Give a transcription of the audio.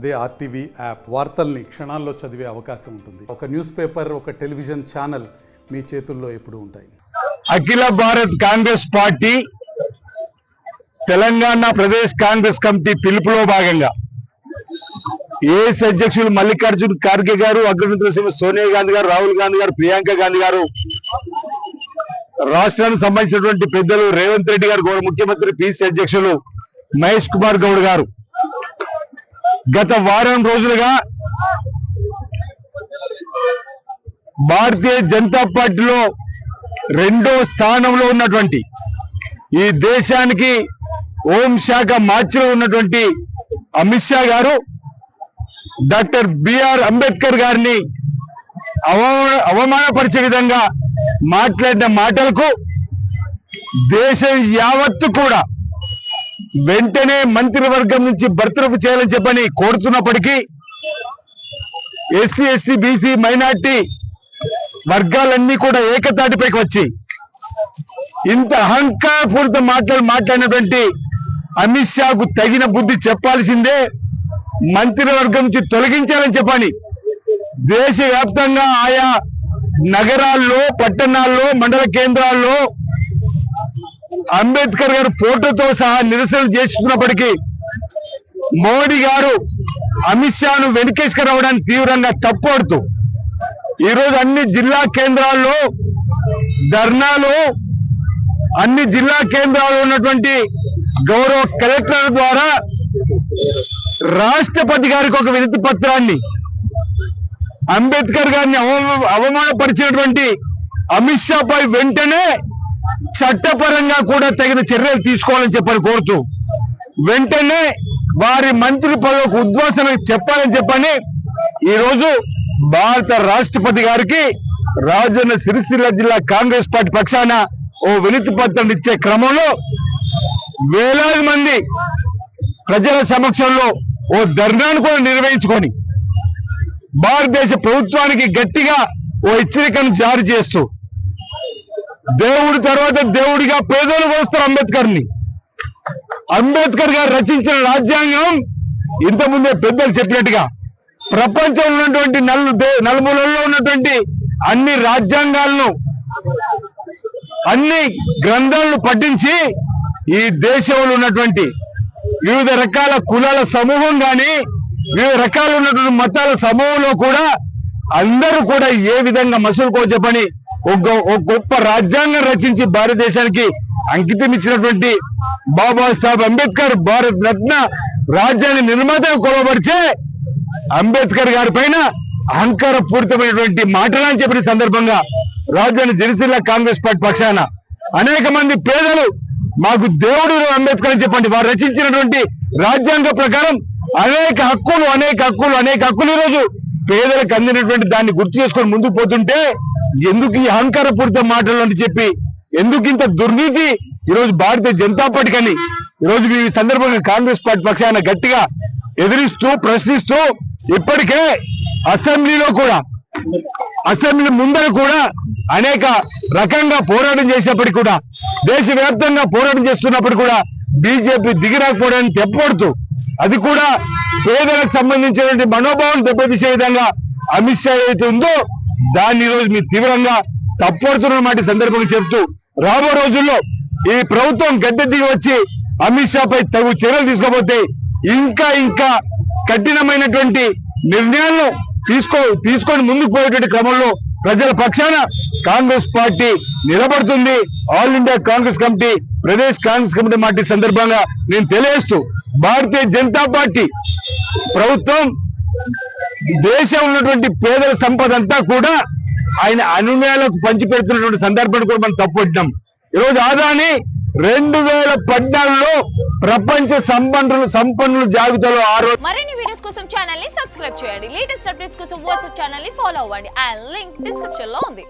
అదే RTV app వార్తల్ని క్షణాల్లో చదివే అవకాశం ఉంటుంది. ఒక న్యూస్ పేపర్, ఒక టెలివిజన్ ఛానల్ మీ చేతుల్లో ఎప్పుడూ ఉంటాయి. అఖిల భారత్ కాంగ్రెస్ పార్టీ తెలంగాణ ప్రదేశ్ కాంగ్రెస్ కమిటీ పిలుపులో భాగంగా ఏఎస్ అధ్యక్షులు మల్లికార్జున్ ఖార్గే గారు, అగ్రనేత సోనియా గాంధీ గారు, రాహుల్ గాంధీ గారు, ప్రియాంక గాంధీ గారు, రాష్ట్రానికి సంబంధించినటువంటి పెద్దలు రేవంత్ రెడ్డి గారు, గౌరవ ముఖ్యమంత్రి పిసి అధ్యక్షులు మహేష్ కుమార్ గౌడ్ గారు గత వారం రోజులుగా భారతీయ జనతా పార్టీలో రెండో స్థానంలో ఉన్నటువంటి, ఈ దేశానికి హోంశాఖ మార్చిలో ఉన్నటువంటి అమిత్ షా గారు డాక్టర్ బిఆర్ అంబేద్కర్ గారిని అవమానపరిచే విధంగా మాట్లాడిన మాటలకు దేశం యావత్తు కూడా వెంటనే మంత్రివర్గం నుంచి బర్తరఫ్ చేయాలని చెప్పని కోరుతున్నప్పటికీ ఎస్సీ, ఎస్టీ, బీసీ, మైనార్టీ వర్గాలన్నీ కూడా ఏకతాటిపైకి వచ్చి ఇంత అహంకారపూరిత మాట్లాడినటువంటి అమిత్ షాకు తగిన బుద్ధి చెప్పాల్సిందే, మంత్రివర్గం నుంచి తొలగించాలని చెప్పని దేశవ్యాప్తంగా ఆయా నగరాల్లో, పట్టణాల్లో, మండల కేంద్రాల్లో అంబేద్కర్ గారు ఫోటోతో సహా నిరసనలు చేస్తున్నప్పటికీ మోడీ గారు అమిత్ షాను వెనకేసుకురావడానికి తీవ్రంగా తప్పుడుతూ ఈరోజు అన్ని జిల్లా కేంద్రాల్లో ధర్నాలు, అన్ని జిల్లా కేంద్రాల్లో ఉన్నటువంటి గౌరవ కలెక్టర్ ద్వారా రాష్ట్రపతి గారికి ఒక వినతి పత్రాన్ని అంబేద్కర్ గారిని అవమానపరిచినటువంటి అమిత్ షా పై వెంటనే చట్టపరంగా కూడా తగిన చర్యలు తీసుకోవాలని చెప్పని కోరుతూ వెంటనే వారి మంత్రి పదవికి ఉద్వాసన చెప్పాలని చెప్పని ఈరోజు భారత రాష్ట్రపతి గారికి రాజన్న సిరిసిల్ల జిల్లా కాంగ్రెస్ పార్టీ పక్షాన ఓ వినతి పత్రం ఇచ్చే క్రమంలో వేలాది మంది ప్రజల సమక్షంలో ఓ ధర్నాను కూడా నిర్వహించుకొని భారతదేశ ప్రభుత్వానికి గట్టిగా ఓ హెచ్చరికను జారీ చేస్తూ దేవుడి తర్వాత దేవుడిగా పేదోళ్ళు వస్తారు అంబేద్కర్ గారు రచించిన రాజ్యాంగం ఇంతకుముందే పెద్దలు చెప్పినట్టుగా ప్రపంచంలో ఉన్నటువంటి నలుమూలల్లో ఉన్నటువంటి అన్ని రాజ్యాంగాలను, అన్ని గ్రంథాలను పఠించి ఈ దేశంలో ఉన్నటువంటి వివిధ రకాల కులాల సమూహం కానీ, వివిధ రకాల ఉన్నటువంటి మతాల సమూహంలో కూడా అందరూ కూడా ఏ విధంగా మసులుకో చెప్పని ఒక గొప్ప రాజ్యాంగం రచించి భారతదేశానికి అంకితం ఇచ్చినటువంటి బాబాసాహెబ్ అంబేద్కర్ భారత రత్న రాజ్యాంగ నిర్మాతగా కొలవబరిచే అంబేద్కర్ గారి పైన అహంకారపూరితమైనటువంటి మాటలని చెప్పిన సందర్భంగా రాజధాని సిరిసిల్ల కాంగ్రెస్ పార్టీ పక్షాన అనేక మంది పేదలు మాకు దేవుడు అంబేద్కర్ అని చెప్పండి, వారు రచించినటువంటి రాజ్యాంగ ప్రకారం అనేక హక్కులు ఈరోజు పేదలకు అందినటువంటి దాన్ని గుర్తు చేసుకొని ముందుకు పోతుంటే ఎందుకు ఈ అహంకారపూరిత మాటలు అని చెప్పి, ఎందుకు ఇంత దుర్నీతి ఈరోజు భారతీయ జనతా పార్టీ అని ఈరోజు ఈ సందర్భంగా కాంగ్రెస్ పార్టీ పక్షాన గట్టిగా ఎదిరిస్తూ ప్రశ్నిస్తూ ఇప్పటికే అసెంబ్లీలో కూడా, అసెంబ్లీ ముందర కూడా అనేక రకంగా పోరాటం చేసినప్పటికీ కూడా, దేశవ్యాప్తంగా పోరాటం చేస్తున్నప్పుడు కూడా బీజేపీ దిగిరాకపోవడాన్ని తెప్పడుతూ అది కూడా పేదలకు సంబంధించినటువంటి మనోభావం దెబ్బతీసే విధంగా అమిత్ షా ఏదైతే ఉందో దాన్ని ఈరోజు మీరు తీవ్రంగా తప్పడుతున్న మాట సందర్భంగా చెప్తూ రాబో రోజుల్లో ఈ ప్రభుత్వం గద్దె దిగి వచ్చి అమిత్ షా పై తగు చర్యలు తీసుకోకపోతే ఇంకా కఠినమైనటువంటి నిర్ణయాలను తీసుకొని ముందుకు పోయేటువంటి క్రమంలో ప్రజల పక్షాన కాంగ్రెస్ పార్టీ నిలబడుతుంది. All India Congress committee, Pradesh Congress committee మాట సందర్భంగా నేను తెలియజేస్తూ భారతీయ జనతా పార్టీ ప్రభుత్వం దేశంలో ఉన్నటువంటి పేదల సంపద అంతా కూడా ఆయన అనుయాయులకు పంచిపెడుతున్నటువంటి సందర్భాన్ని కూడా మనం తప్పుపట్టినాం. ఈరోజు ఆదాని 2014లో ప్రపంచ సంపన్నుల జాబితాలో మరిన్ని వీడియోస్ కోసం ఛానల్ ని సబ్స్క్రైబ్ చేయండి. లేటెస్ట్ అప్డేట్స్ కోసం వాట్సాప్ ఛానల్ ని ఫాలో అవ్వండి. ఆ లింక్ డిస్క్రిప్షన్ లో ఉంది.